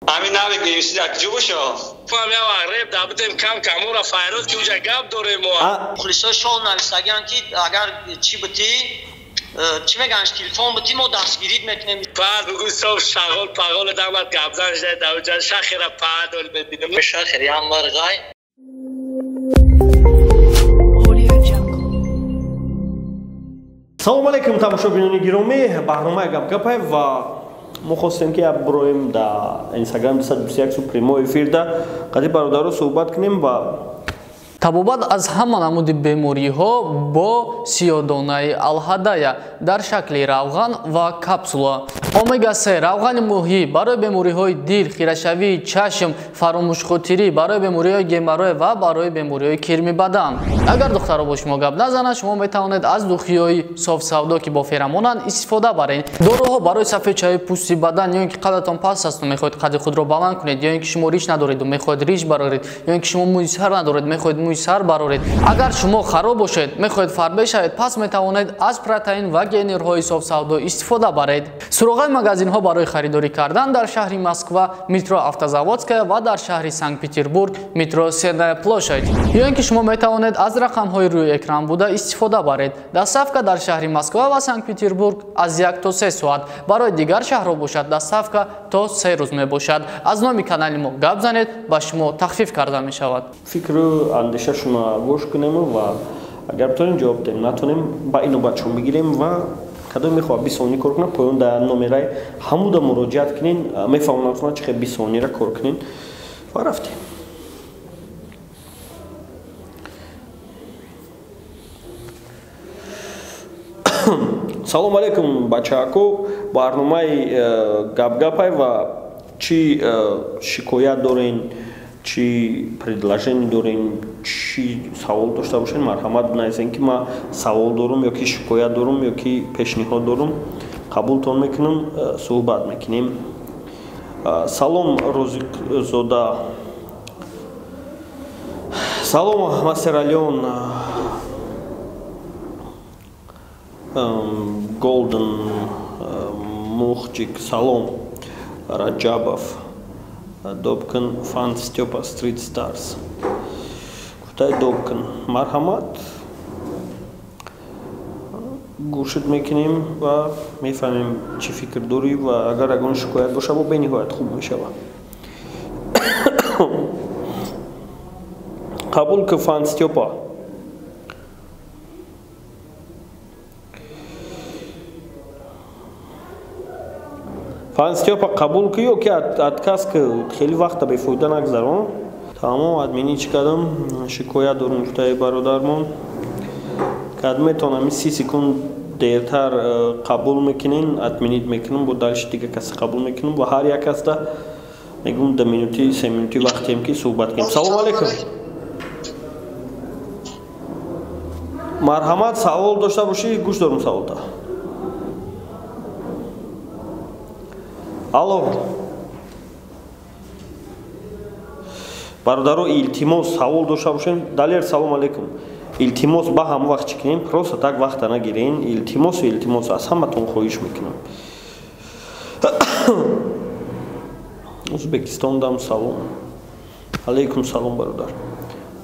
همین نبی بیشتر یک جو بشو. فهم یا غریب دابتیم کم کامورا فایروز که اونجا گاب داریم ما. خلیصای شون نویسگیان که اگر چی بودی چی میگنش تلفن بودی ما دستگیرید میکنیم. بعد بگوی صبح شغل پاگل داماد گابزن جای دوجان شخیر پادول بدیم. شخیر یان ورگای. салом алейкум тамошобинони гиромӣ барномаи гапгапай ва мо хостем ки броем да инстаграм 221 прямо эфирда қади бародаро суҳбат кунем ва табобат аз ҳама намуди бемориҳо бо сиёдонаи алҳадая дар шакли равған ва капсула омега 3 равғани моҳӣ барои бемориҳои дил, хирашавии чашм, фаромӯшхотирӣ, барои бемориҳои геморрой ва барои бемориҳои кирми бадан. Агар духтаро бо шумо гап назанад, шумо метавонед аз духиёи софсавдо ки бо феромонанд истифода баред. Доруҳо барои сафедшавии пӯсти бадан, ё ин ки қадатон паст асту мехоҳед қади худро баланд кунед, ё ин ки шумо риш надоред ва мехоҳед риш бароред, ё ин ки шумо мӯи сар надоред, мехоҳед мӯи сар бароред. Агар шумо хароб бошед, мехоҳед фарбе шавед, пас метавонед аз протеин ва генерҳои софсавдо истифода баред. Суроғаи магазинҳо барои харидорӣ кардан дар шаҳри Москва метро Автозаводская ва дар шаҳри Санкт-Петербург метро Сенная площадь. Ё ин ки шумо метавонед аз рақамҳои рӯи экран буда истифода баред. Доставка дар шаҳри Москва ва Санкт-Петербург аз 1 то 3 соат. Барои дигар шаҳрҳо бошад доставка то 3 рӯз мебошад. Аз номи канали мо гап занед, ба шумо тахфиф карда мешавад. фикру андешашуна гӯш кунем ва агар битонем ҷавоб дем, натонем ба инобатшон бигирем ва кадом мехоҳад 20 сони кор кунад, поён дар номераи ҳамуда муроҷиат кунен, мефаҳмонад чихе 20 сонира кор кунен ва рафтем. салом алейкум бачаако, барномаи гапгапай ва чӣ шикоят дорен, чӣ предложение дорен, чӣ савол дошта бошед, марҳамат бинависен ки ман савол дорум ё ки шикоят дорум ё ки пешниҳод дорум, қабултон мекунам, суҳбат мекунем. салом розиқзода, салом мастералион, голден мухчик, салом раҷабов, Добкин, фан Степа Street Stars. Кутай Добкин, марҳамат. Гӯшат мекунем ва мефаҳмем чӣ фикр дорӣ ва агар ягон шикоят боша бо бениҳоят хуб мешавад. қабул ки фан Степа. фан Степа қабул ки ё ки отказ ки хеле вақта бефоида нагзарон. Тамом админи чӣ кардам, шикоят дорум кутаи бародармон. Кад метавонам 30 секунд дертар қабул мекунен, админит мекунам, бо далиши дига каси қабул мекунам ва ҳар як каста мегӯм 2 минути 3 минути вақтем ки суҳбат кунем. Салом алейкум. марҳамат, савол дошта бошӣ, гӯш дорум саволта. алло, бародаро, илтимос савол дошта бошем. Далер, салом алейкум. Илтимос ба ҳама вақт чӣ кунем, просто так вақта нагирен. Илтимос аз ҳаматон хоҳиш мекунам. Ӯзбекистон дам салом. Алейкум салом бародар.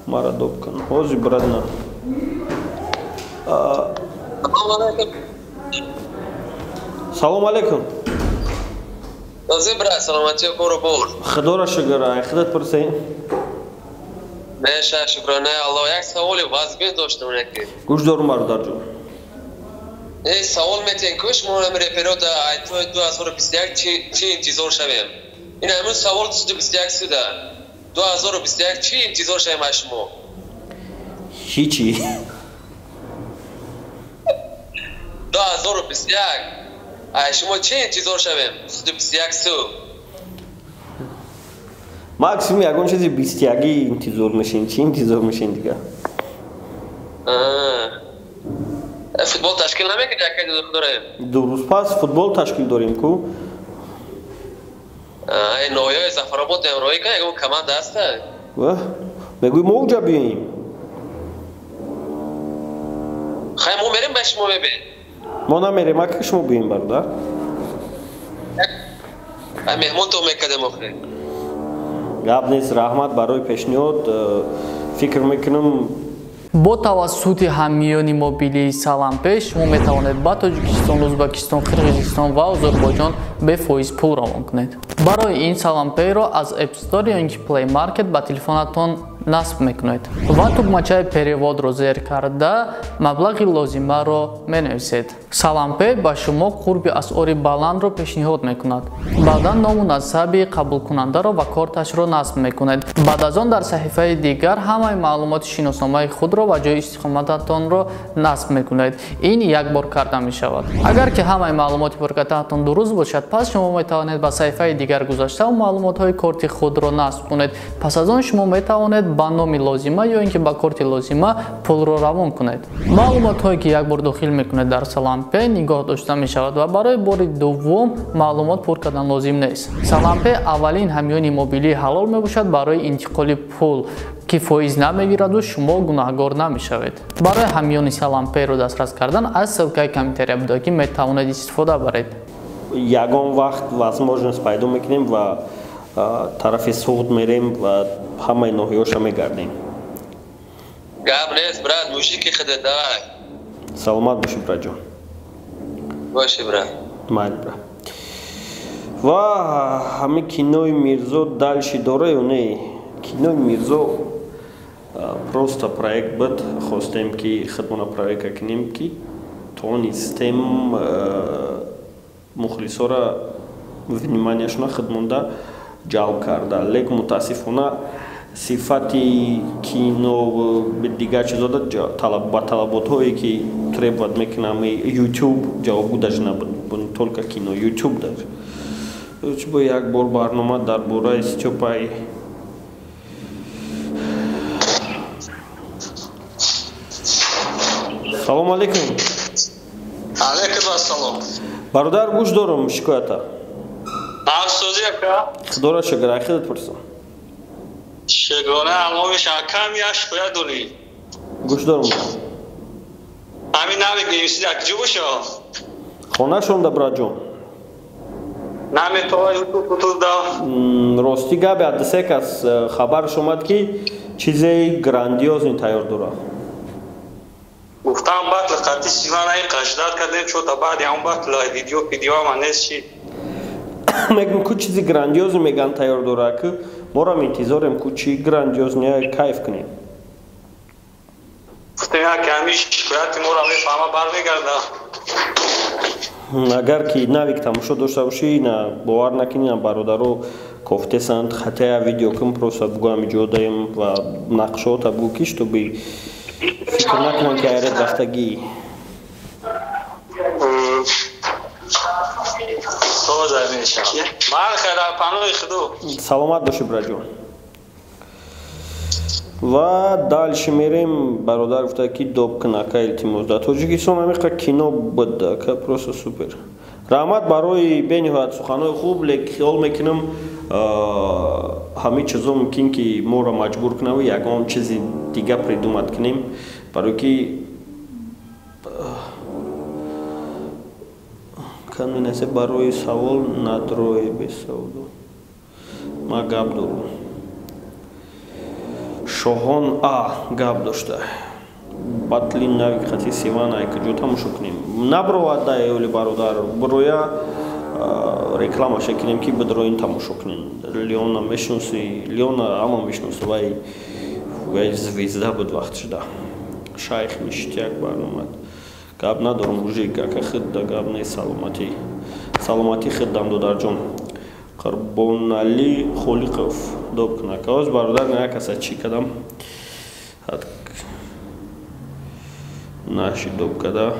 Мара Добкин. Ҳозир брадна. Салом алейкум. Ҳозир брат, саломатӣ хӯро бор. Худора шукр, худат пурсем. Меша шукрона Аллоҳ, як саволи вазбин доштам яке. Гӯш дорум бародарҷон. Савол метен ки шумо намери периода айтои 2021 чӣ интизор шавем? Ин ҳамин савол 2021 суда. 2021 чӣ интизор шавем аз шумо? Ҳичи. 2021 аз шумо чӣ интизор шавем? 2021 су. максимум ягон чизи 21 интизор мешин. Чӣ интизор мешин дига? футбол ташкил намекунед якай дурем? Дуруст, пас футбол ташкил дорем ку. ноёи Зафаробод амроӣ ка ягон команда аста? мегӯй мо уҷа биёем. хай мо мерем ба шумо мебин. мо намерем, ака шумо биёем бародар. меҳмонтон мекардем охир. гап нест раҳмат барои пешниҳод фикр мекунам бо тавассути ҳамиёни мобилии Салампе шумо метавонед ба Тоҷикистон, Ӯзбекистон, Қирғизистон ва Озарбойҷон бефоиз пул равон кунед. Барои ин Саламперо аз App Store ё ин ки Play Market ба телефонатон насб мекунед ва тугмачаи переводро зер карда маблағи лозимаро менависед. Салампе ба шумо қурби асъори баландро пешниҳод мекунад. Баъдан ному насаби қабулкунандаро ва корташро насб мекунед. Баъд аз он дар саҳифаи дигар ҳамаи маълумоти шиносномаи худро ва ҷои истиқомататонро насб мекунед. Ин як бор карда мешавад. Агар ки ҳамаи маълумоти пуркартаатон дуруст бошад, пас шумо метавонед ба саҳифаи дигар гузашта ва маълумотҳои корти худро насб кунед. Пас аз он шумо метавонед ба номи лозима ё ин ки ба корти лозима пулро равон кунед. Маълумотҳое ки як бор дохил мекунед дар Салампе нигоҳ дошта мешавад ва барои бори дуввум маълумот пур кардан лозим нест. Салампе аввалин ҳамёни мобилии ҳалол мебошад барои интиқоли пул ки фоиз намегираду шумо гунаҳгор намешавед. Барои ҳамёни Саламперо дастрас кардан аз ссилкаи комментария будоки метавонед истифода баред. ягон вақт возможност пайдо мекунем ва тарафи суд мерем ва ҳамаи ноҳиёша мегардем. Гап нест, брат, мушики худо давай. Саломат боши братҷон. Боши, брат. Майли, брат. Ва ҳамин кинои Мирзо дальши дора ё не? Кинои Мирзо просто проект буд. Хостем ки хидмона проекта кунем ки тонистем мухлисора вниманияшона хидмонда ҷалб карда. Лекин мутаассифона сифати кино дигар чизода ба талаботҳое ки требоват мекунам YouTube ҷавобгӯ даже набуд, только кино YouTube даже. Бо як бор барнома дар бораи Стёпаи салом алейкум. Алейкум ассалом. Бародар гӯш дорам шикоята. Афсӯзӣ ака. Худоро шукр, ай худат пурсам. Шугона амоми шакам я шикоят дорӣ. Гӯш дорам. Ҳамин навик нависида куҷо бошо? Хона шонда братҷон. Наметавони утуда. Рости габи аддисек аз хабарш омад ки чизе грандиозни тайёр дора. Гуфтам батл қатъи сиванаи қаждат кардем чота баъди ҳамон батл видео ама нест чи. Мегӯм ку чизи грандиозни меган тайёр дора ки морам интизорем ку чи грандиозни кайф кунем. Гуфтем яке ҳамин шикояти моро мефаҳма бармегарда. Агар ки навик тамошо дошта бошӣ бовар накунӣ бародаро кофтесанд хатая видео кум просто бугӯям иҷод даем ва нақшота бугӯ ки штоби фикр накунам ки айрат рафтагӣ. Саломат боши братҷон. Ва дальше мерем бародар гуфта ки доб кун ака илтимос дар Тоҷикистон ҳамиқа кино буд ака просто супер. Раҳмат барои бениҳоят суханои хуб, лекин хиёл мекунам ҳамин чизо мумкин ки моро маҷбур кунаву ягон чизи дига придумат кунем барои ки канунесе барои савол надрое бесавдо. Ма гап дорам. Шоҳон гап дошта. Батли нави хати сивана куҷо тамошо кунем. Набровад да эли бародар. Броя реклама шекунем ки бидроин тамошо кунем. Леона мешнуси, Леона ама мешнуси вай звезда буд вақтш да. Шайх ништяк барномад. Гап надорам мужик ака хидда гап не саломати. Саломати хиддам додарҷон. Қурбонали Холиқов доб кунака. Оз бародар як аса чӣ кардам. Наши доб када.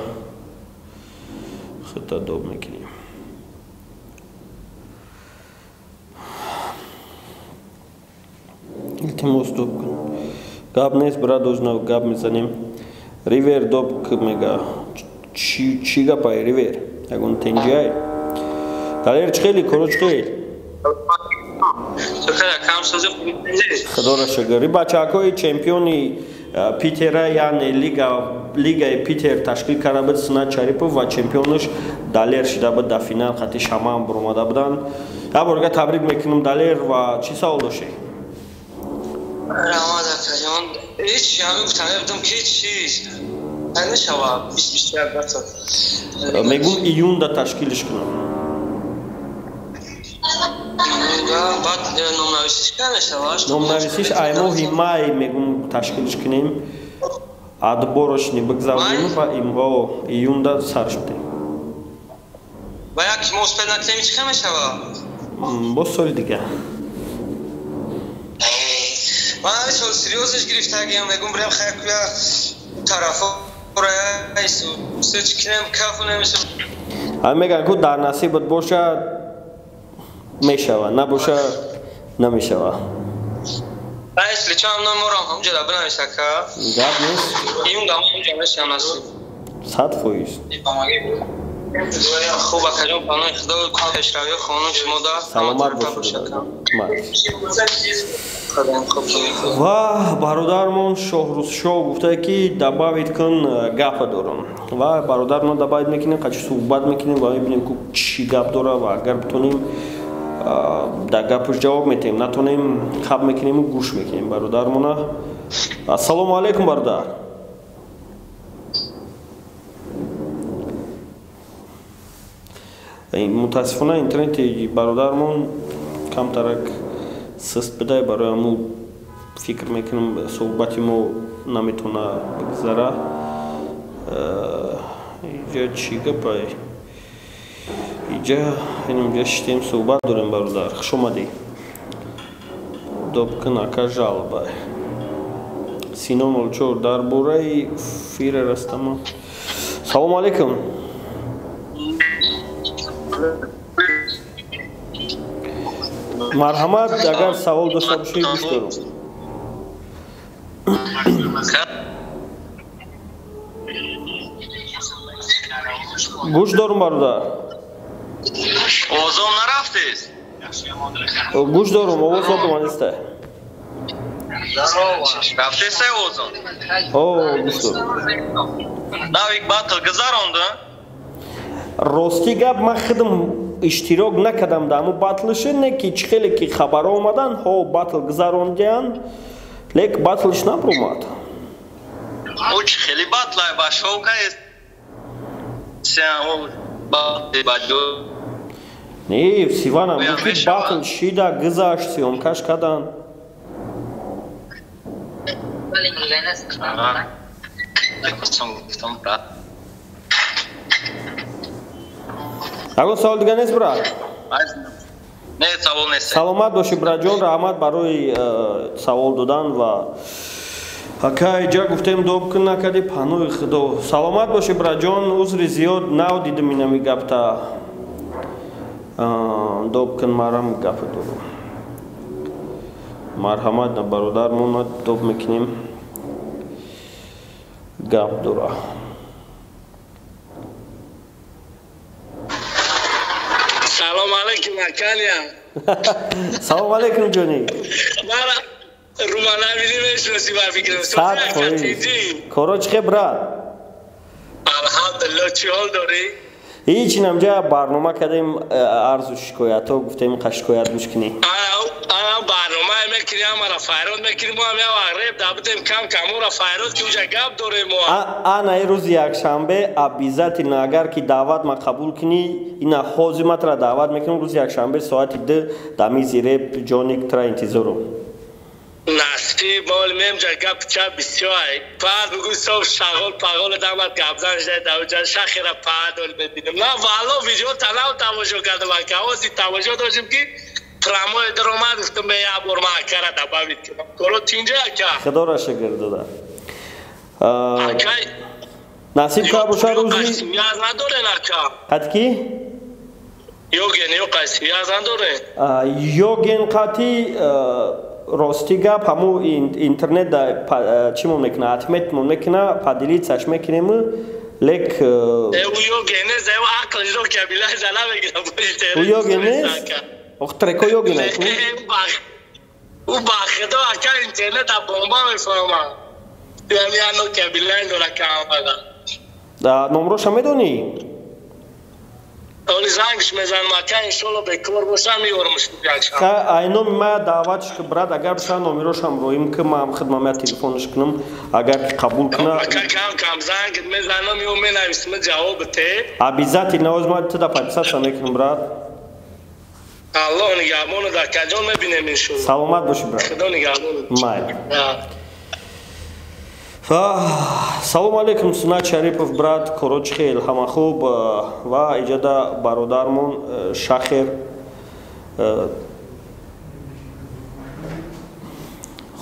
Хита доб мекунем. Илтимос доб кун. Гап нест брат, ознав гап мезанем. Ривер доб мега. Чӣ гапай ривер? Ягон тенҷиай. Далер чхели корочхел. Худоро шукр. Бачаҳои чемпиони Питера яъне лигаи Питер ташкил карда буд Синат Шарипов ва чемпионаш Далер шуда буд дар финал хати Шама ҳам баромада буданд. Як борга табрик мекунам Далер ва чӣ савол дошед? رحمت اکرم هیچ همین گفتم بدم که چیز نشوا 20 البته میگم ایوندا تشکیلش کنم بعد نام‌نویسیش کنه نام‌نویسیش аймоҳи май мегум ташкилиш кунем адборашни бигзавонем ва имро июнда сарш будем ва як мо успед наклем чӣ мешава бо соли дига ман ҳамин серьёзиш гирифтагиам мегум бирем хайкуя тарафо раису сеч кинем кафу немеша ҳам меган ку дар насибат бошад мешава набоша намешава раис личам номорам ҳамҷа да бинависа ка гап нест июн дам ҳамҷа мешам насиб 100%. خوب اکرم پانوی خدا پیشروی خانم شما دا سلامت باشید ва бародармон шоҳрӯзшоҳ гуфтае ки дабавит кун гапа дорам ва бародармон дабавит мекунем қачи суҳбат мекунем ва мебинем ку чӣ гап дора ва агар битонем дар гапаш ҷавоб метаҳем натонем хаб мекунему гӯш мекунем бародармона ассалому алайкум бародар мутаассифона интернети бародармон камтарак сист бидай барои ҳаму фикр мекунам суҳбати мо наметавона бигзара иҷа чӣ гапа иҷа шитем суҳбат дорем бародар хуш омадӣ добкин ака жалба сино молчор дар бораи фира растама салому алайкум марҳамат агар савол дошта бошед гӯш дорам гӯш дорам бародар овозом нарафтест гӯш дорам овоз одаманиста рафтеста овозом гӯш дорам навик батл гузаронда рости гап ман худам иштирок накардам дар ҳаму батлише не ки чӣ хеле ки хабарҳо омадан ҳо батл гузарондиянд лек батлиш напромад о чӣ хеле батлай ба шовкаест не сиванам ки батл шида гузашт сёмкаш кардан агон савол дига нест брат не савол нест саломат боши братҷон раҳмат барои савол додан ва ака иҷа гуфтем доб кун накарди панои худо саломат боши братҷон узри зиёд навдидам инами гапта доб кун марам гапа дорам марҳамат на бародармона доб мекунем гап дора салому алайкум акалиям салому алайкум ҷонӣ мара руманавини мешиноси ба фикрам сад фоиз коро чӣ хел брат алҳамдулилло чӣ ҳол дорӣ ҳеҷ инамҷа барнома кардем арзу шикоятҳо гуфтем ка шикоят гӯш кунӣ барнома мекунӣ амара файрод мекунӣ мо ҳам явағреб дабудем кам камора файрод ки уҷа гап дорем мо ана рӯзи якшанбе обязательно агар ки даъват ма қабул кунӣ ина ҳозиматра даъват мекунам рӯзи якшанбе соати 2 дар мизи реп ҷоник тра интизорум насиб мол мемҷа гап ча бисёй пад бигӯ сов шағол пағол дамат гапзан шуда давҷа шахира падол бебинем на валло видео танав тамошо кардам ака ози тамошо доштем ки прамои даромад гуфтам бе як бор ман акара дабавид кунам коро тинҷа ака худора шукр дода насиб ка боша рӯзи яз надорен ака қатки ёген ё қайси яз надорен ёген қати рости гап ҳаму интернет чӣ мон мекуна атмет мон мекуна падилитсаш мекунем лек ёгенест охтреко ёгенест у бахидо ака интернет а бомба мефаҳма яно кабилайн дора камада номроша медонӣ Oni زنگش میزنم که انشالله بکار باشم میارمش تو پیشم. айно мая даъватш ки брат агар биша номерошам роим ки ман хидмамия телефониш кунам агар ки қабул куна کم زنگ میزنم یا مینویسم جواب ته. обязательно озма ти да подписаться мекунам брат. الله نگهبان در کجا میبینیم انشالله. саломат боши брат. خدا نگهبان. май салому алейкум Сунат Шарипов брат корочи хел ҳама хуб ва иҷода бародармон Шахер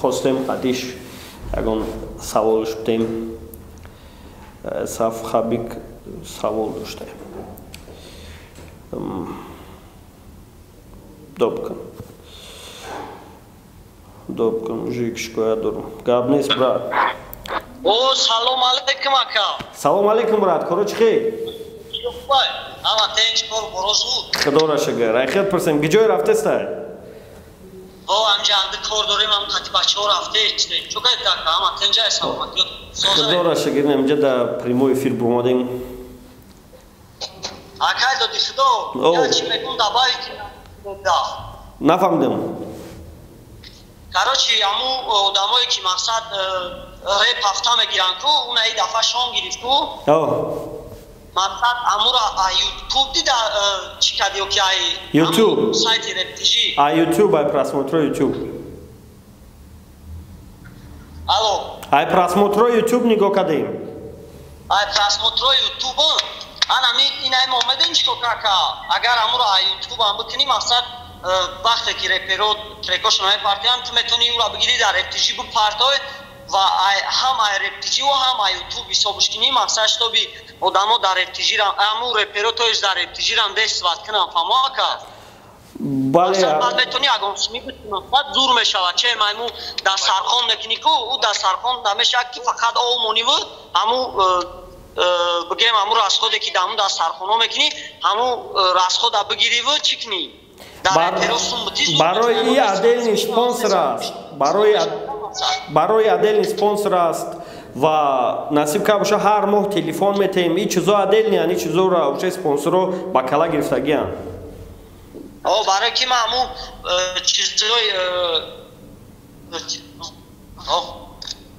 хостем адиш ягон саволш будем Саф Хабик савол доштем добкан мужик шикоят дорам гап нест брат. О, салом алейкум ака. Салом алейкум брат, короче хей. Чукбай, ама тенч кор борозу. Худора шагар. Айхет персем, гиджой рафтестай? О, амҷа анди кор дорем, ам тати бачаҳо рафтештем. Чукай така, ама тенҷай саломат. Худора шагар, намҷа да прямой эфир бумадем. Акай доди худо, я чи мекун дабай ки да. Нафаҳмидам. Короче, аму одамое ки мақсад рэп ҳафта мегиранд ку, уна и дафъа шом гирифту. Мақсад амура YouTube дида чи кадиё ки ай YouTube сайти рептижи. YouTube ай просмотро YouTube. Алло. Ай просмотро YouTube нигоҳ кардем. Ай просмотро YouTube. Ана ми инай момедин чико кака. Агар амура YouTube ам бикини мақсад вақте ки реперо трекошон ай партиян ту метони ура бигири дар рептижи бу партой ва ҳам ай рептижи ва ҳам ай YouTube ҳисобушкини мақсад штоби одамо дар рептижи рам аму реперо тоиш дар рептижи рам дестват кунам фамоака. Бале. Баъд метони ягон сми битунам баъд зур мешавад че майму дастархон мекунӣ ку ӯ дастархон намешавад ки фақат ов мониву ҳаму бигем ҳаму расходе ки даму дастархоно мекунӣ ҳаму расхода бигириву чӣ кунӣ. барои отдельный спонсор аст барои отдельный спонсор аст ва насиб ка боша ҳар моҳ телефон метаем и чизо отдельный ани чизоро уже спонсоро ба кала гирифтагиан барои ки ман ҳаму чизои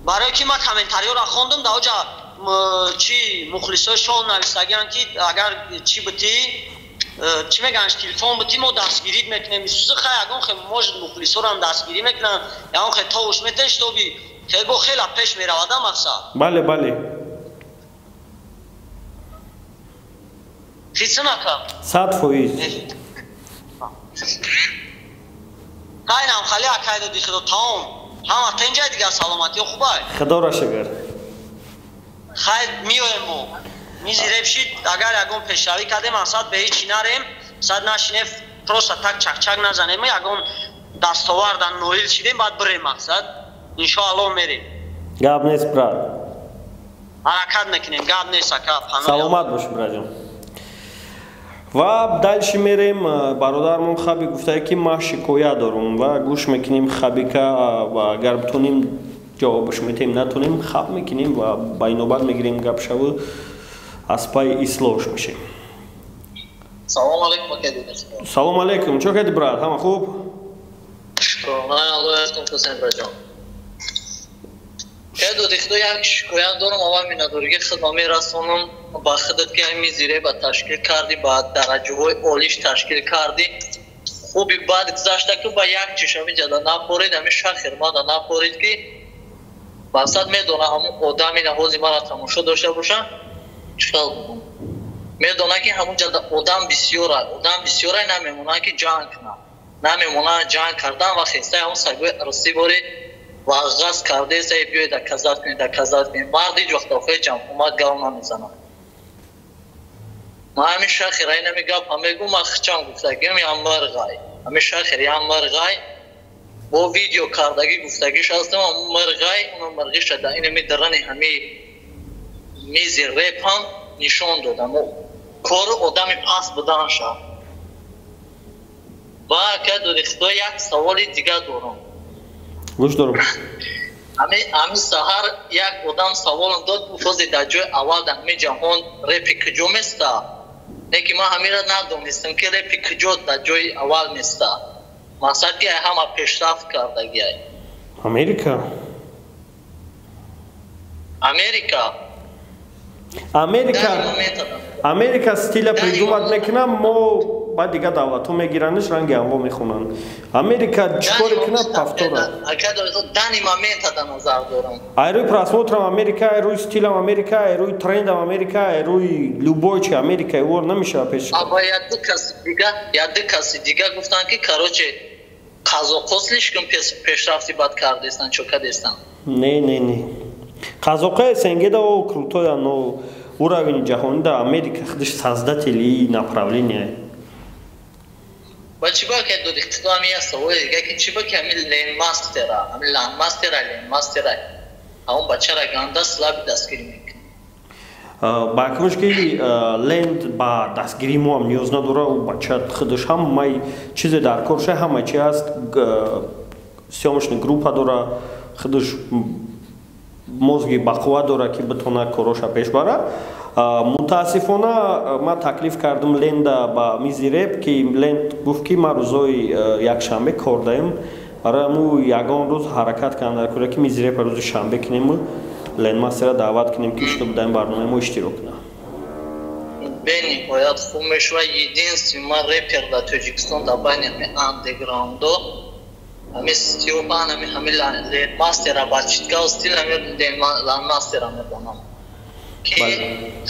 барои ки ман комментариёро хондам дар оҷа чи мухлисои шоҳ нависагиан ки агар чи битӣ چی میگن تلفن بودی ما دستگیری میکنیم میسوزه خیلی اگه خیلی موجود مخلص رو هم دستگیری میکنن یا اون خیلی تاوش میتنش تو بی خیلی با خیلی پیش میروادم مقصد بله بله خیلی نکن 100% خیلی هم خیلی اکای دو دیخدو تاون همه تنجای دیگه سلامتی خوبه خدا را شکر خیلی میویم بو میزی رفشید اگر یکون پیشروی کردیم مقصد به هیچی نریم صد نشینه پروستا تک چک چک نزنیم یکون دستاوردن نویل شدیم بعد بریم مقصد انشاءالله میریم گاب نیست براد حرکت میکنیم گاب نیست اکا سلامت باش براجم و دالشی میریم برادرمون خبی گفته که ما شکایت دارم و گوش میکنیم خبی که و اگر بتونیم جوابش میتیم نتونیم خب میکنیم و بینوبت میگیریم گپ شو аспай ислош мешем. Салом алейкум акади. Салом алейкум. Чо кади брат? Ҳама хуб? Ман Аллоҳ ҳастам Ҳусейн браҷон. Кади дихто як шикоят дорам ава минадориги хидмат мерасонам ба худат ки ҳами зире ба ташкил карди ба дараҷаҳои олиш ташкил карди. Хуби баъд гузашта ки ба як чишами ҷада напорид ҳами шахр мада напорид ки мақсад медонам ҳамун одами наҳози мара тамошо дошта бошам. медона ки ҳамун ҷада одам бисёрай намемонанд ки ҷанг кунанд намемонанд ҷанг кардан ва хестаи ҳамун сагои арсӣ боре ва ғаз кардеса биёед казат кунед марди ҷохтафои ҷамъомад гав намезанад ман ҳамин шахр ай нами гап ҳамегӯ ман хичам гуфтагиам яммарғай ҳамин шахр яммарғай бо видео кардагӣ гуфтагиш ҳастам ҳамун марғай уна марғи шада инами дарани ҳами мизи реп ҳам нишон додам кори одами паст буданша ва кадурихто як саволи дига дорам гӯш дорам ҳамин саҳар як одам саволам дод гуфт ҳозир дар ҷои аввал дар ҳамин ҷаҳон репи куҷо места Lekin man hamira nadonistم که رپ کجا در جای اول نیست. مقصدی همه پیشرفت کردگی. امریکا стиля придумать мекунам мо баъд дига давлатҳо мегиранаш ранги ҳаво мехонанд. Америка чикор кунад повтора. Айрӯи просмотрам Америка, айрӯи стилам Америка, айрӯи трендам Америка, айрӯи любой чи Америка ивор намешава пеш. Аба яд каси дига гуфтанд ки короче қазоқо слишком пешрафти бад кардестан чо кадестан. Не. Қазоқо сенгеда о крутое, но уровень ҷаҳонӣ да Америка худаш создатели направления. Ба чиба ки до иқтидоми аст ва ки чиба ки ами лендмастера ҳамон бачара ганда слаби дастгирӣ мекунад. Ба акмаш ки ленд ба дастгирии мо ҳам ниёз надора, у бача худаш ҳамаи чизе дар корша ҳамаи чи аст, съёмочная группа дора, худаш мозги бақувват дора ки битона короша пеш бара. Мутаассифона ман таклиф кардам ленда ба мизи реп ки ленд гуфт ки ман рӯзои якшанбе кор даем, барои аму ягон рӯз ҳаракат кардам дар кора ки мизи репа рӯзи шанбе кинем, лендмастера даъват кинем ки чтоб дар барномаи мо иштирок кунад. бениҳоят хуб мешава. Единствен ман репер дар Тоҷикистон дар байни андеграундо ҳамин степан ҳамин лендмастера бачитка стил ҳамин лендмастера мебонам ки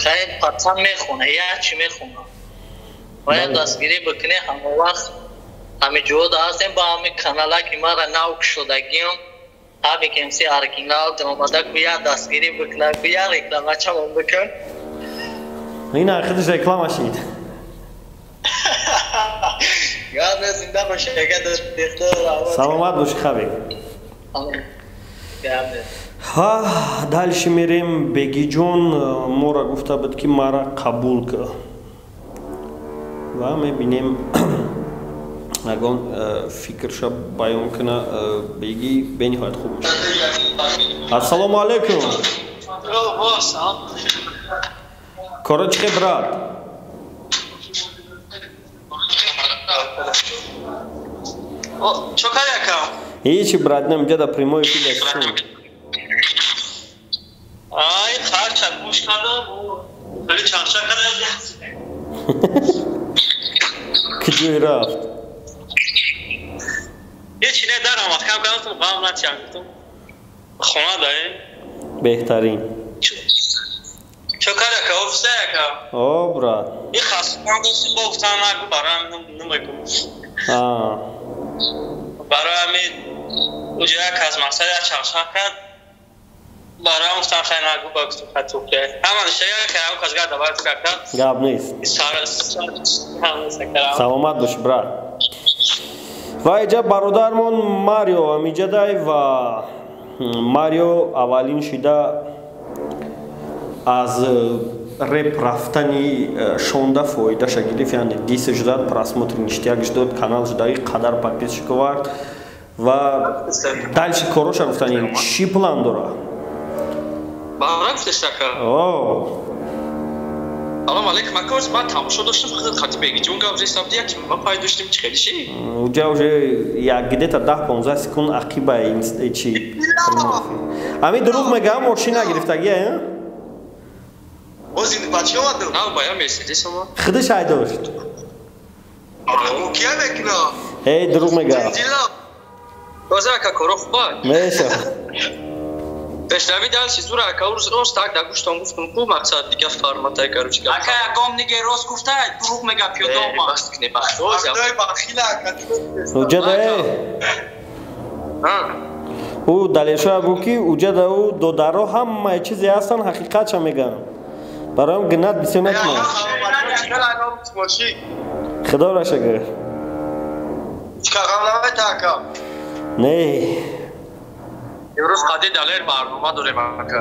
хайр патан мехона ячи мехона бояд дастгирӣ бикунӣ ҳама вақт ҳами ҷода ҳастем ба ҳами канала ки мара навк шудагиам ҳами кемси оригинал омада гӯя дастгирӣ бикуна гӯя рекламачамон бикун. Ина худаш реклама шид. Гаде зинда боши гаде Саломат боши хабиб. Дальше мерем. Бегиҷон мора гуфта буд ки мара қабул кӯ ва мебинем ягон фикрша баён куна. беги бениҳоят хуб мешавад. Ассалому алайкум. Кора чӣ брат? Чо карякам? Ҳечи брат, намҷа да прямой эфир ҳастем. Ай, харча гӯш кардам, вали чарча кардам. Куҷои рафт? Ҳечи не даромад, кам кардам, ғам начардам. Хона даем? Беҳтарин. Чо каряка, офиса яка? О, брат. И хасбан достим бо гуфтан нагу барам намекум. Барои ами уҷа як аз мақсади чарча кард. Барам гуфтам хай нагу ба гуфтам хатук кай. Ҳаман шая карам казга давар тука кард. Гап нест. Саломат бош брат. Ва иҷа бародармон Марио амиҷадай ва Марио аввалин шида аз реп рафтани шонда фоидаша гирифт, яъне диса жудад, просмотр ништияк жудад, канал жудаи қадар подписчика вард ва дальше короша гуфтанем чӣ план дора? Барам гуфтака. Салом алейкум акос, ман тамошо доштам, хати Бегиҷон гавзистам дия ки ма пай доштим чӣ хелиши? Уҷа уже як где-то 10-15 секунд ақибаи чи. Ами дурӯғ мегам, мошина гирифтагия? Озин бача омадам. На, бая Мерседес омад. Худаш айдошт. Кия мекуна? Эй, дурӯғ мегам. Боза ака коро хуба? Меша. Пешнави дальше зура ака рост так да гуштам гуфтам ку мақсад дига форматай короче. Ака ягом диге рост гуфтай, дурӯғ мега пиёдома. Баст кне баст. Оза бахила ака. Уҷада ӯ далешоя гӯ ки уҷада ӯ додаро ҳамаи чизе ҳастан ҳақиқатша мегӯям. Бароям гинат бисёр накунам. Худо ра шукр. Не. Имрӯз қади далер барнома дорем ака.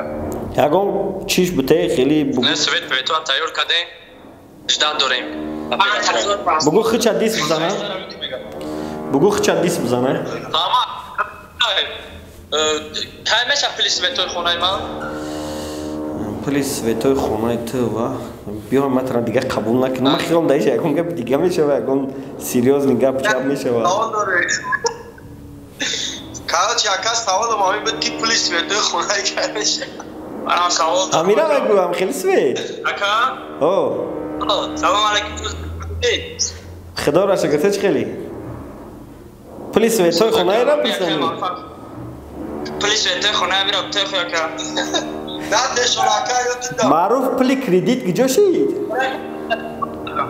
Ягон чиш бутаи хеле бугу. Не свет пейтон тайёр кардем. Ждан дорем. Бугу хича дис бизана. Бугу хича дис бизана. Тама. Каймеша плис метой хонаи ман? پلیس ویتوی خونه تو و بیا مثلا دیگه قبول نکنم من خیال داشت یکم گپ دیگه میشه و یکم سیریوس نگپ چپ میشه و کاش یکاس سوال ما می بود کی پلیس ویتوی خونه کرده منم سوال امیرا بگو خیلی سوید اکا او سلام علیکم خدا را شکر چه خیلی پلیس ویتوی خونه را بزنی پلیس ویتوی خونه میرم تو خیا که نه شراکت معروف پلی کردیت کجا شید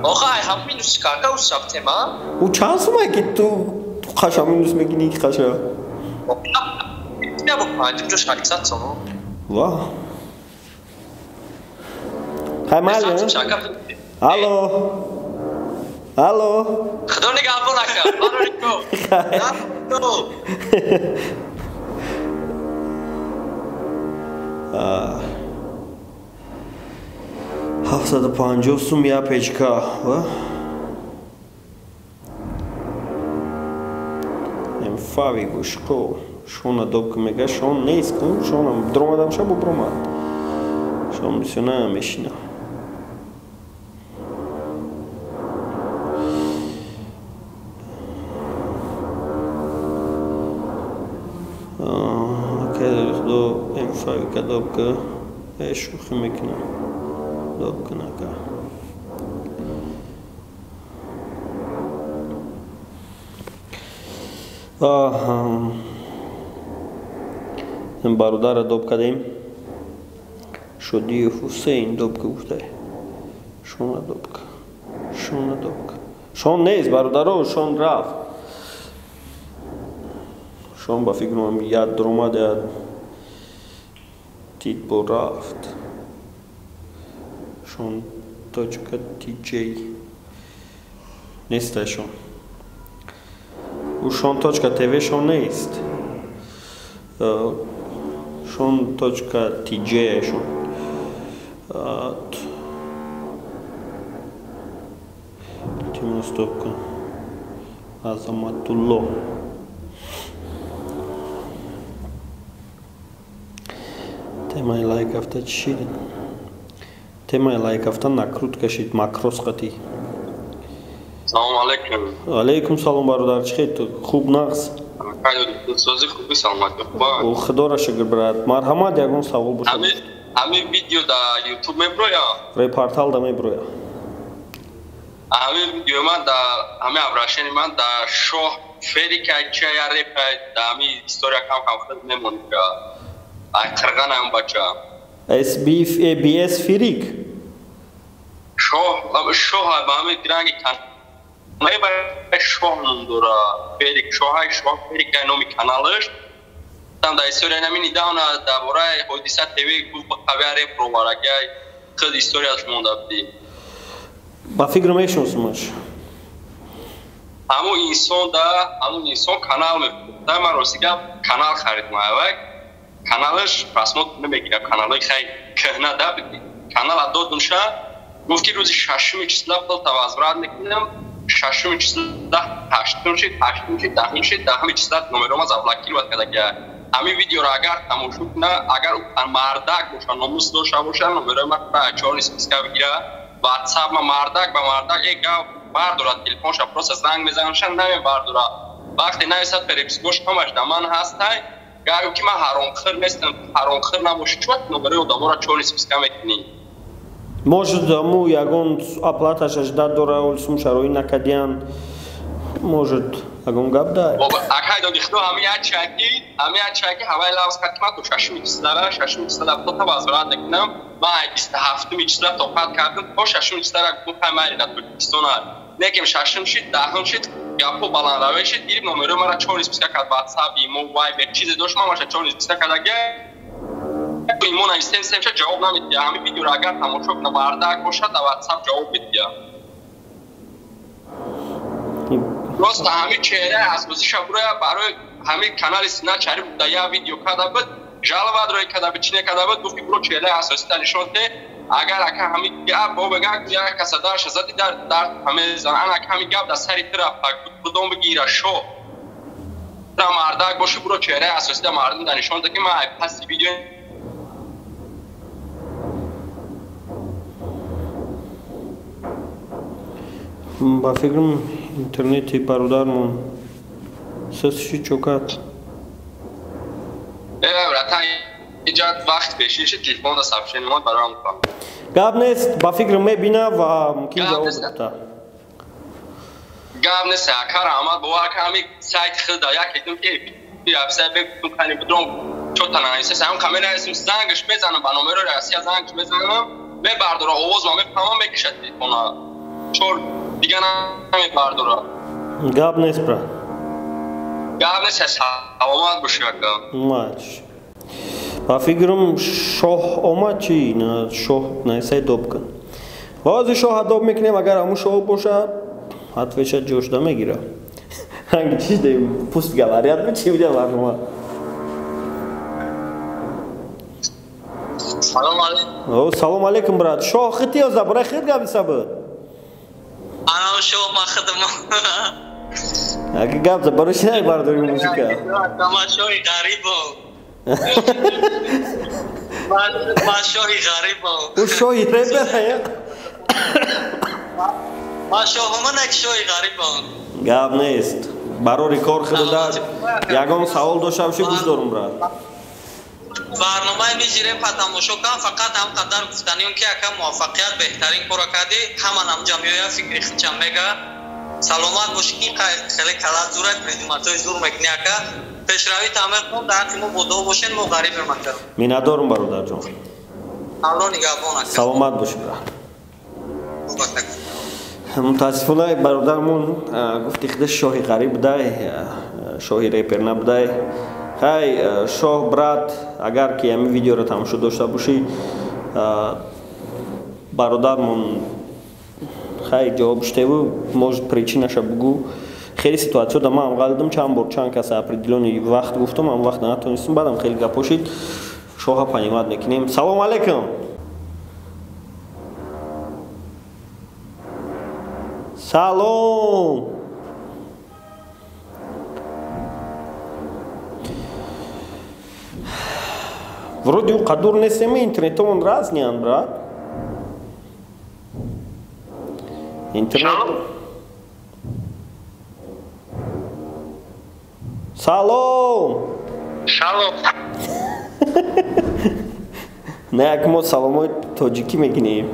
آخه همین روز کاکا و ساختم او چند سومه که تو خشم این روز میگینی که خشم نه با پنجم جوش خالی سات سونو واه های مالی الو الو خدا نگاه بولا که منو ریکو 750 сум я печка ем фави гушко шона док мега шон нест кун шона дромадам шабу брома шон мисиона мешина до ем фави кадопка шухи мекна Добкнака. Барудара добка дем. Шодиев Хусейн добка гуфтай. Шона добка. Шона добка. Шон нест барударо, шон рафт. Шон ба фикр мекунам яд дромад яд тит бо рафт. Шон точка tj нест шон у шон точка tv шон нест шон точка tj шон тимус топка азаматулло темай лайк авто чишидин темай лайк авто накруткашид макросқати салом алейкум алейкум салом бародар чихед хуб нағз сози хуби саломат ба о худора шукр брат марҳамат ягон савол боша ҳамин видео да ютуб меброя репортал да меброя ҳамин видео ман да ҳамин обращени ман да шоҳ ферика чая репа да ҳамин история кам хурд мемонд ка ай қирғанаам бача abs фирик шоҳ ба ҳамин диранги кан шоҳ номдора ферик шоҳай шоҳ ферика номи каналаш там да история намини давна да бораи ҳодиса тв гуфт хабаре проварагай хеле историяш мондабди ба фикр мешунсмаш ҳамун инсон канал мефурӯхта ман ростига канал харидам авак каналаш просмотр намегирад каналои хай кӯҳна да канала додумша гуфт ки рӯзи 6 числа пулта возврат мекунам 6 числа 8 шид 8 шид 10 шид 10 числа номерома заблокировать кардага ҳамин видеоро агар тамошо куна агар мардак боша номус дошта боша номерома чор списка бигира ватсап ма мардак ба мардак гап бардора телефонша просто занг мезанаша намебардора вақте нависад перепискош ҳамаш да ман ҳастай гап ки ман ҳаромхӯр нестам ҳаромхӯр набоши чӣ вақт номерои одаморо чор списка мекунӣ может аму ягон оплаташ аждад дора олсум шарои накадиан может ягон гап да акай доди худо ҳамин ячаки ҳавай лавз кард ки ман то 6 числа плата возврат мекунам ман 27 числа тоқат кардам то 6 числа гуфтам майли да тоҷикистон лекин 6 шид 10 шид гапо баландраве шид гириб номерои мара чор списка кард ватсап имо вайбер чизе дошт ман маша чор списка кардага имо навистем семша ҷавоб намедиҳа ҳамин видеоро агар тамошо куна бардак бошад да ватсап ҷавоб медиҳа просто ҳамин чеҳраи асосиша буроя барои ҳамин канали сина чари буда я видео карда буд жалвадрои карда буд чине карда буд гуфт ки буро чеҳраи асосита нишон де агар ака ҳамин гап бобага як каса дарша зади дар ҳамезан ака ҳамин гап да сари трафа будом бигира шо да мардак боши буро чеҳраи асосита мардум да нишон де ки ман паси видео ба фикрам интернети бародармон сасши чокат брат иҷод вақт пешиши телефонда сообщениямот бароям кунам гап нест ба фикрам мебина ва мумкин ҷавоб бида гап нест кар омад бовар ками сайт хилда як дидум ки афсар бегум кани будром чота нависа сам камера исм зангш мезанам ба номеро россия зангш мезанам мебардора овоз ва мефаҳмам мекишад телефона чор дига намебардора гап нест брат гап нест саломат боши ака мач ба фикрам шоҳ омад чи на шоҳ найсай доб кун бози шоҳа доб мекунем агар ҳамун шоҳ бошад отвеча ҷошда мегира ҳанги чи дем пуст говорят чи буда барнома салом алейкум о салом алейкум брат шоҳ хит ёзда бурай хит гаписа буд ана шоҳ ма хидма аги гапза барои най бардори музика ма шоҳи ғарибам ма шоҳи ғарибам ӯ шоҳи репер ма шоҳуманак шоҳи ғарибам гап нест барори кор хидода ягон савол доштам ши гӯш дорум брат барномаи мижирем па тамошо кам фақат ҳам қадар гуфтанем ки ака муваффақият беҳтарин кора кардӣ ҳаманам ҷамъия фикри хичам мега саломат бошӣ ки хеле калат зурат хизматҳои зур мекунӣ ака пешравӣ таъмир кун дар ки мо бодо бошем мо ғарибем ака миннатдорум бародарҷон алло нигаҳбон ака саломат бошӣ брат мутаассифона бародармон гуфти худа шоҳи ғариб будай шоҳи репер набудай хай шоҳ брат агар ки ҳамин видеоро тамошо дошта бошӣ бародармон хай ҷавоб штеву может причинаша бугӯ хеле ситуатсияда ман ҳам ғалидам чанд бор чанд касе определёни вақт гуфтам ҳам вақт натонистам баъдам хеле гап бошид шоҳа панимат мекунем салом алейкум салом вроде у қадур нестем интернетомон разнян брат интернет салом шалом не як мо саломои тоҷикӣ мегинем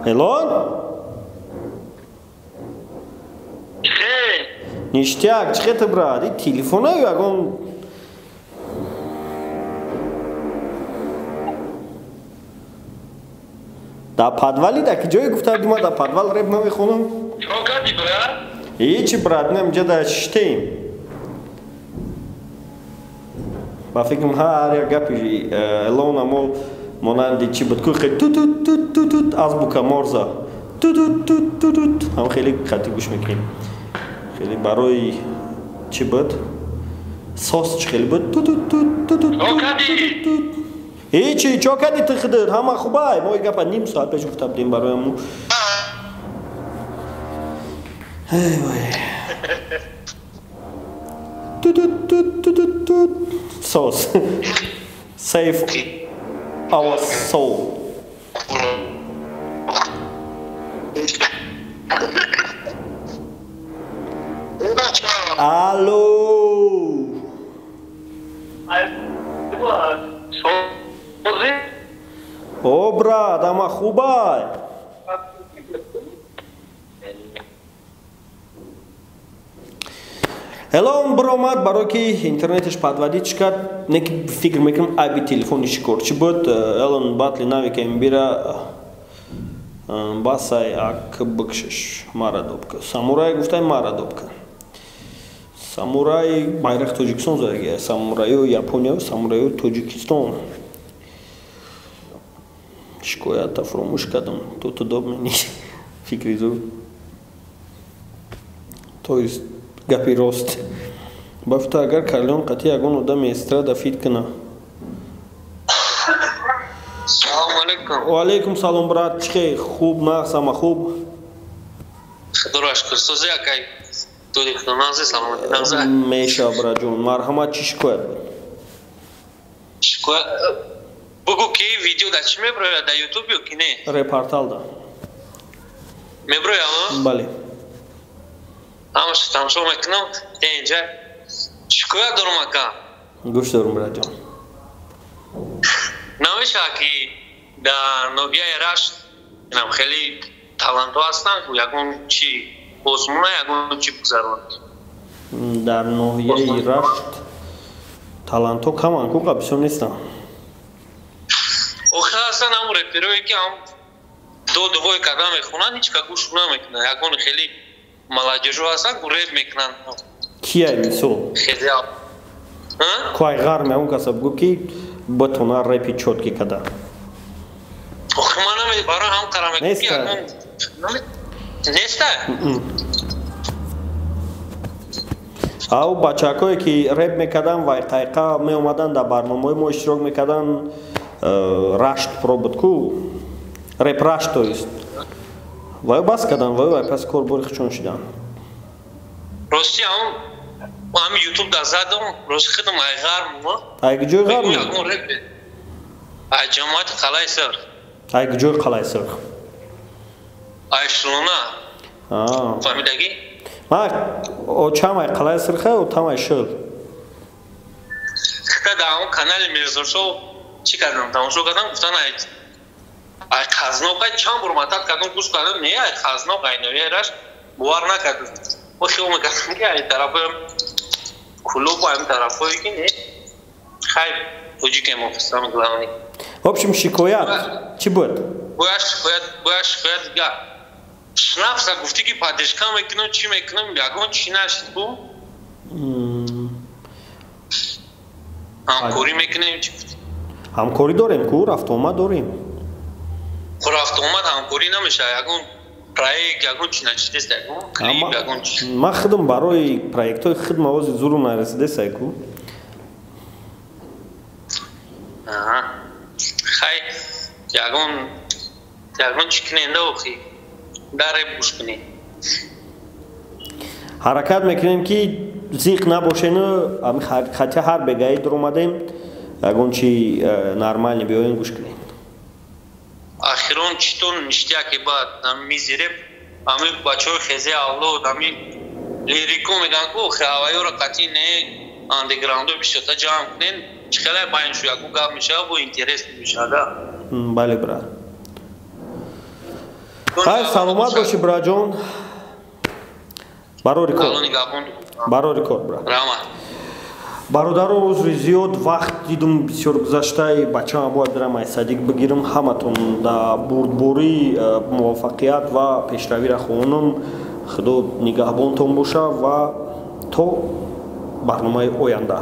элон ништяк чӣ хета брат и телефонаю ягон да подвали да ки ҷое гуфтади ма да подвал реп намехонам чо кардӣ брат ҳичи брат нем ҷа да шитем ба фикрам ҳар як гапи элона мо монанди чӣ буд кӯ хеле тутут азбука морза тутут ҳам хеле қатӣ гӯш мекунем хеле барои чӣ буд сос чӣ хеле буд ҳичи чо кади ту худут ҳама хубай мо гапа ним соат пеш гуфта будем барояму сос save our soul алло о брат ама хубай элон биромад барое ки интернеташ подводӣ чӣ кард не ки фикр мекунам айби телефони шикор чӣ буд элон батли нави ки мебира басай ак бикшиш марадобка самурай гуфтай марадобка самурай байрақи тоҷикистон зояги самурайо япония самурайо тоҷикистон шикоята фуромӯш кардам то доб мени фикри зуд то есть гапи рост бафта агар карлён қати ягон одами эстрада фит кана салому алейкум ва алейкум салом брат чӣ хуб нағз ама хуб худоро шукр созе акай тоҷикистон нағзе саломати нағзе меша браҷон марҳамат чӣ шикоят буд بگو که ویدیو در چی میبروی؟ در یوتیوب یا که نه؟ رپورتال دا میبروی اما؟ بله همش تماشا میکنم اینجا چیکار دارم اکا؟ گوش دارم برای جان نمیشه که در نوبیای رشت خیلی تالنتو هستن یکون چی بزمونه یکون چی بگذارون در نوحیه رشت تالنتو کمان کو قبشم نیستن اوخه هستن هم رپیروی که هم دوی کدام میخونن هیچ که گوش نمیکنن یکون خیلی ملاججو هستن که ریپ میکنن کی ای میسو؟ خیلی کوای غار میون کسا بگو که بتونه ریپی چوتکی کده اوخه منم برای هم قرار میکنم نیسته نیسته؟ او بچه‌هایی که ریپ میکردن و دقیقا می اومدن در برنامه ما اشتراک میکردن رشت پرو بود کو ریپ رشت تویست و بس کردن و پس کار باری خشون شدن راستی هم یوتیوب در زدم راستی خودم ای غرم ای جوی غرم ای جماعت قلعه سر ای جوی قلعه سر ای شلونه فهمیدگی؟ ما او چم ای قلعه سرخه و تم ای شل خطا در اون کانال میرزوشو چی کردم؟ تماشا کردم گفتن ای خزنوقای چند برمتت کردم گوش کردم نه ای خزنوقای نویه رشت بوار نکردم و خیلی میکردم که ای طرف کلوب و این طرف هایی که نه خیلی توجی که مفستم گلانی общем شکایت چی بود؟ باید شکایت گه شنفسه گفتی که پادشکا میکنم چی میکنم یکون چی نشد بو همکاری میکنیم چی گفتی؟ همکاری داریم که رفت آمد داریم خب رفت آمد همکاری نمیشه یکون پرایک یکون چی نچیدست یکون کلیب یکون چی ما خودم برای پرایکت های خود موازی زورو نرسیده سایکو خیلی یکون چی کننده اوخی داره بوش کنی حرکت میکنیم که زیق نباشه نه خطی هر بگاهی در اومدیم یکون چی نرمال بیاین گوش کنیم آخرون چطور نشتیا که بعد میزیره همه بچه های خیزه اولو همه لیریکو میگن که خواهی را قطعی نه اندگراندو بیشتا جمع کنین چخیلی باین شو یکو گاب میشه و اینترست میشه ده بله برا خیلی سلامت باشی برا جان برا ریکورد برا برادر عذر زیاد وقت دیدم بسیار گذشته بچه ها باید برم صدیق بگیرم همتون در بردباری موفقیت و پیشروی را خواهنم خدا نگهبانتون باشه و تا برنامه آینده